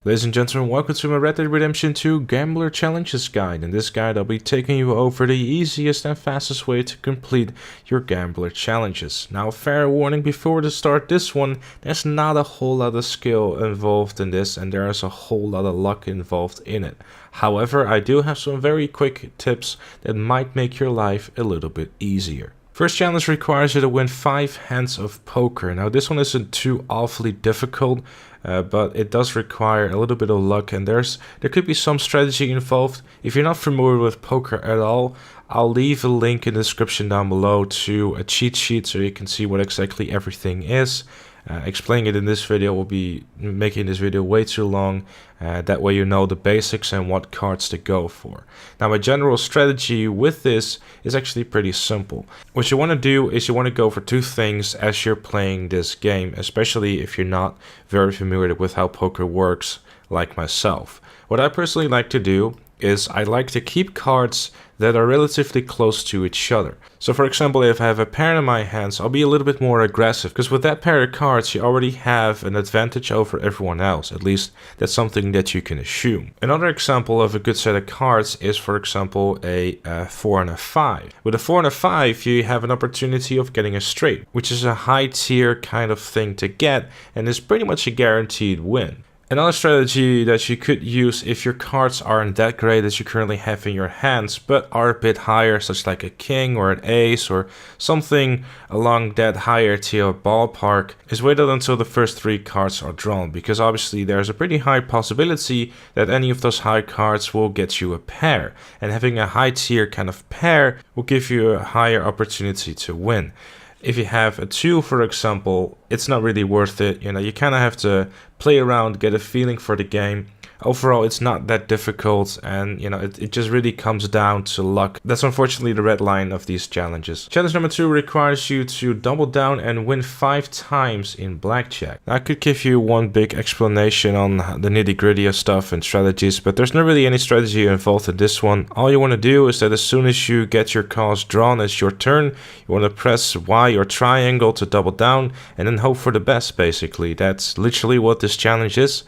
Ladies and gentlemen, welcome to my Red Dead Redemption 2 Gambler Challenges guide. In this guide I'll be taking you over the easiest and fastest way to complete your Gambler Challenges. Now, fair warning before to start this one, there's not a whole lot of skill involved in this and there is a whole lot of luck involved in it. However, I do have some very quick tips that might make your life a little bit easier. First challenge requires you to win 5 hands of poker. Now this one isn't too awfully difficult, but it does require a little bit of luck and there could be some strategy involved. If you're not familiar with poker at all, I'll leave a link in the description down below to a cheat sheet so you can see what exactly everything is. Explaining it in this video will be making this video way too long. That way you know the basics and what cards to go for. Now, my general strategy with this is actually pretty simple. What you want to do is you want to go for 2 things as you're playing this game, especially if you're not very familiar with how poker works like myself. What I personally like to do is I like to keep cards that are relatively close to each other. So for example, if I have a pair in my hands, I'll be a little bit more aggressive, because with that pair of cards you already have an advantage over everyone else. At least that's something that you can assume. Another example of a good set of cards is, for example, a 4 and a 5. With a 4 and a 5 you have an opportunity of getting a straight, which is a high tier kind of thing to get and is pretty much a guaranteed win. Another strategy that you could use if your cards aren't that great as you currently have in your hands, but are a bit higher, such like a king or an ace or something along that higher tier ballpark, is wait until the first 3 cards are drawn, because obviously there's a pretty high possibility that any of those high cards will get you a pair, and having a high tier kind of pair will give you a higher opportunity to win. If you have a 2, for example, it's not really worth it. You know, you kind of have to play around, get a feeling for the game. Overall, it's not that difficult, and you know, it just really comes down to luck. That's unfortunately the red line of these challenges. Challenge number 2 requires you to double down and win 5 times in blackjack. Now, I could give you one big explanation on the nitty-gritty of stuff and strategies, but there's not really any strategy involved in this one. All you want to do is that as soon as you get your cards drawn, it's your turn. You want to press Y or triangle to double down and then hope for the best, basically. That's literally what this challenge is.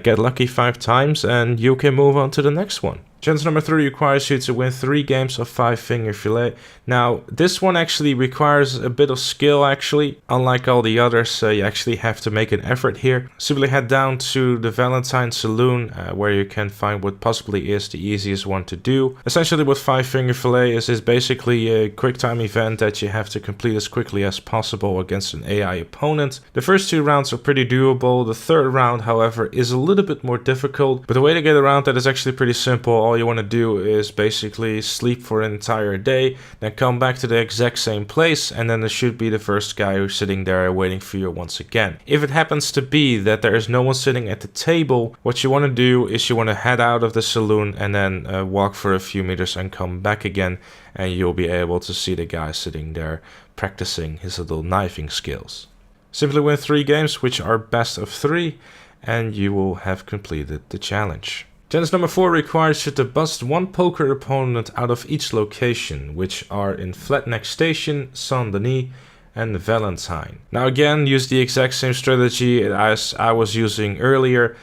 Get lucky 5 times and you can move on to the next one. Challenge number 3 requires you to win 3 games of 5-finger fillet. Now, this one actually requires a bit of skill actually. Unlike all the others, you actually have to make an effort here. Simply head down to the Valentine Saloon, where you can find what possibly is the easiest one to do. Essentially what 5-finger fillet is basically a quick time event that you have to complete as quickly as possible against an AI opponent. The first 2 rounds are pretty doable. The 3rd round, however, is a little bit more difficult, but the way to get around that is actually pretty simple. All you want to do is basically sleep for an entire day, then come back to the exact same place, and then there should be the first guy who's sitting there waiting for you once again. If it happens to be that there is no one sitting at the table, what you want to do is you want to head out of the saloon and then walk for a few meters and come back again, and you'll be able to see the guy sitting there practicing his little knifing skills. Simply win 3 games, which are best of 3, and you will have completed the challenge. Challenge number 4 requires you to bust 1 poker opponent out of each location, which are in Flatneck Station, Saint Denis, and Valentine. Now again, use the exact same strategy as I was using earlier.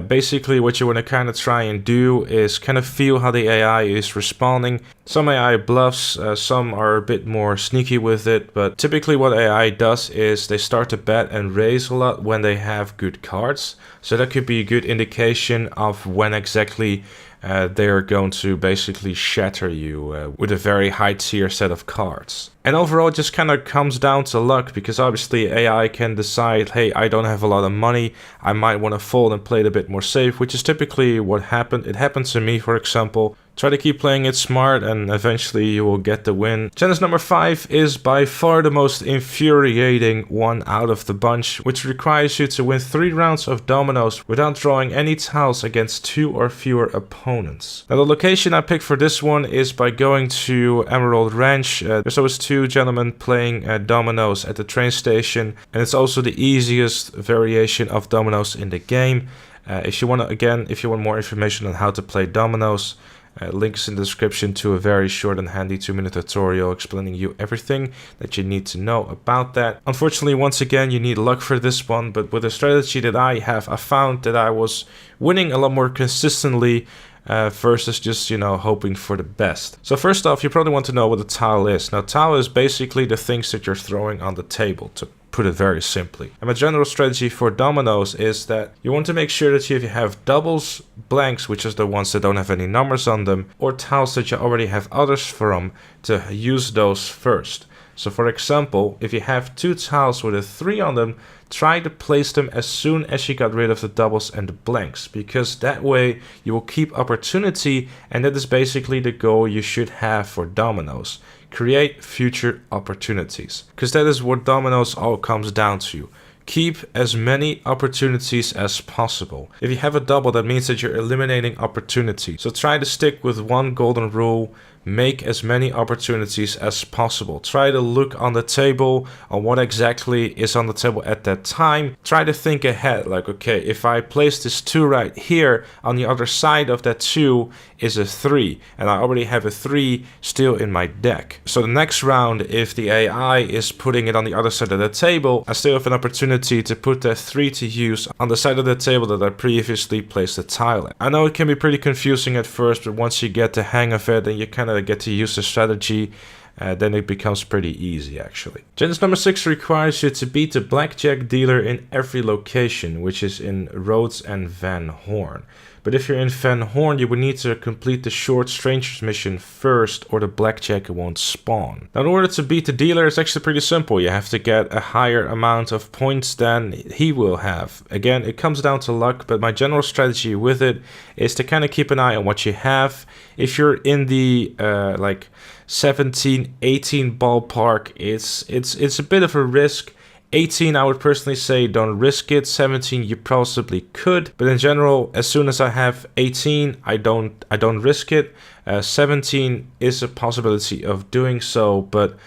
Basically what you want to kind of try and do is kind of feel how the AI is responding. Some AI bluffs, some are a bit more sneaky with it, but typically what AI does is they start to bet and raise a lot when they have good cards. So that could be a good indication of when exactly they are going to basically shatter you with a very high tier set of cards. And overall it just kind of comes down to luck, because obviously AI can decide, hey, I don't have a lot of money, I might want to fold and play it a bit more safe, which is typically what happened. It happened to me, for example. Try to keep playing it smart and eventually you will get the win. Challenge number 5 is by far the most infuriating one out of the bunch, which requires you to win 3 rounds of dominoes without drawing any tiles against 2 or fewer opponents. Now the location I picked for this one is by going to Emerald Ranch. There's always 2 gentlemen playing dominoes at the train station, and it's also the easiest variation of dominoes in the game. If you want more information on how to play dominoes, Links in the description to a very short and handy 2-minute tutorial explaining you everything that you need to know about that. Unfortunately, once again, you need luck for this one, but with the strategy that I have, I found that I was winning a lot more consistently versus just, hoping for the best. So first off, you probably want to know what a tile is. Now, tile is basically the things that you're throwing on the table, to put it very simply. And my general strategy for dominoes is that you want to make sure that if you have doubles, blanks, which is the ones that don't have any numbers on them, or tiles that you already have others from, to use those first. So for example, if you have 2 tiles with a 3 on them, try to place them as soon as you got rid of the doubles and the blanks, because that way you will keep opportunity, and that is basically the goal you should have for dominoes. Create future opportunities, because that is what dominoes all comes down to. Keep as many opportunities as possible. If you have a double, that means that you're eliminating opportunity. So try to stick with one golden rule. Make as many opportunities as possible. Try to look on the table on what exactly is on the table at that time. Try to think ahead, like, okay, if I place this 2 right here, on the other side of that 2 is a 3, and I already have a 3 still in my deck. So the next round, if the AI is putting it on the other side of the table, I still have an opportunity to put that 3 to use on the side of the table that I previously placed the tile in. I know it can be pretty confusing at first, but once you get the hang of it and you kind of get to use the strategy, then it becomes pretty easy actually. Challenge number 6 requires you to beat the blackjack dealer in every location, which is in Rhodes and Van Horn. But if you're in Van Horn, you would need to complete the short strangers mission first, or the blackjack won't spawn. Now, in order to beat the dealer, it's actually pretty simple. You have to get a higher amount of points than he will have. Again, it comes down to luck, but my general strategy with it is to kind of keep an eye on what you have. If you're in the like 17, 18 ballpark, it's a bit of a risk. 18, I would personally say don't risk it. 17, you possibly could, but in general, as soon as I have 18, I don't risk it. 17 is a possibility of doing so, but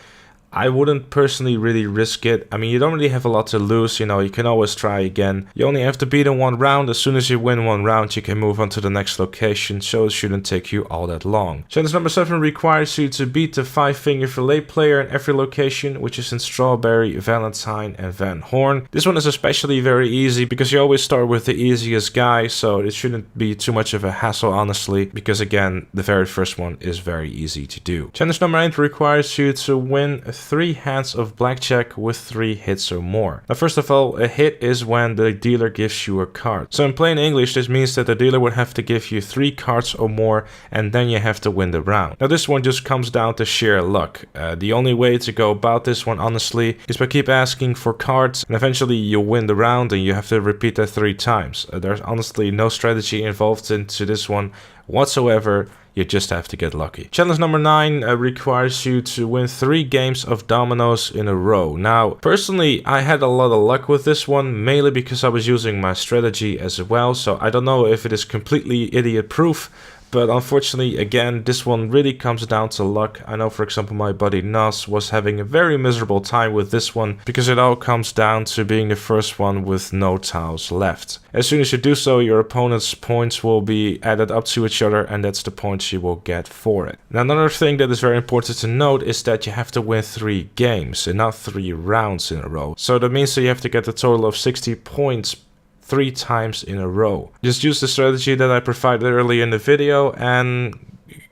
I wouldn't personally really risk it. I mean, you don't really have a lot to lose, you can always try again. You only have to beat in 1 round. As soon as you win 1 round, you can move on to the next location, so it shouldn't take you all that long. Challenge number 7 requires you to beat the 5-finger fillet player in every location, which is in Strawberry, Valentine, and Van Horn. This one is especially very easy because you always start with the easiest guy, so it shouldn't be too much of a hassle, honestly, because again, the very first one is very easy to do. Challenge number 8 requires you to win 3 hands of blackjack with 3 hits or more. Now, first of all, a hit is when the dealer gives you a card. So in plain English, this means that the dealer would have to give you 3 cards or more, and then you have to win the round. Now, this one just comes down to sheer luck. The only way to go about this one, honestly, is by keep asking for cards, and eventually you'll win the round, and you have to repeat that 3 times. There's honestly no strategy involved into this one whatsoever. You just have to get lucky. Challenge number 9 requires you to win 3 games of dominoes in a row. Now, personally, I had a lot of luck with this one, mainly because I was using my strategy as well. So I don't know if it is completely idiot proof, but unfortunately, again, this one really comes down to luck. I know, for example, my buddy Nas was having a very miserable time with this one because it all comes down to being the first one with no tiles left. As soon as you do so, your opponent's points will be added up to each other, and that's the points you will get for it. Now, another thing that is very important to note is that you have to win 3 games and not 3 rounds in a row. So that means that you have to get a total of 60 points 3 times in a row. Just use the strategy that I provided earlier in the video, and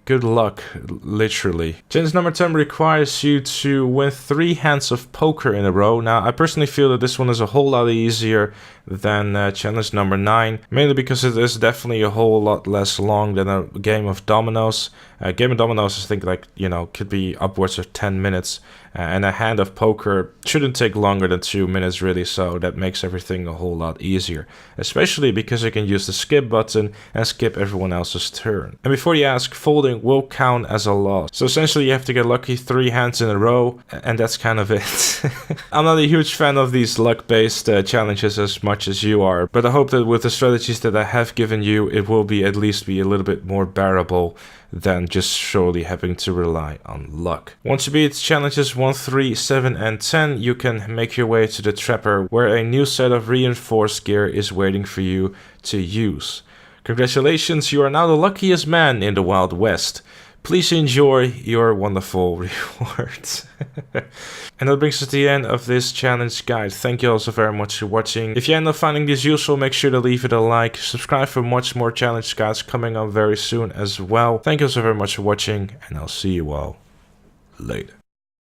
good luck, literally. Challenge number 10 requires you to win 3 hands of poker in a row. Now, I personally feel that this one is a whole lot easier than challenge number 9, mainly because it is definitely a whole lot less long than a game of dominoes. A game of dominoes, I think, could be upwards of 10 minutes, and a hand of poker shouldn't take longer than 2 minutes, really, so that makes everything a whole lot easier, especially because you can use the skip button and skip everyone else's turn. And before you ask, folding will count as a loss. So essentially, you have to get lucky 3 hands in a row, and that's kind of it. I'm not a huge fan of these luck-based challenges as much as you are, but I hope that with the strategies that I have given you, it will at least be a little bit more bearable than just solely having to rely on luck. Once you beat challenges 1, 3, 7, and 10, you can make your way to the Trapper, where a new set of reinforced gear is waiting for you to use. Congratulations, you are now the luckiest man in the Wild West. Please enjoy your wonderful rewards. And that brings us to the end of this challenge guide. Thank you all so very much for watching. If you end up finding this useful, make sure to leave it a like. Subscribe for much more challenge guides coming up very soon as well. Thank you all so very much for watching, and I'll see you all later.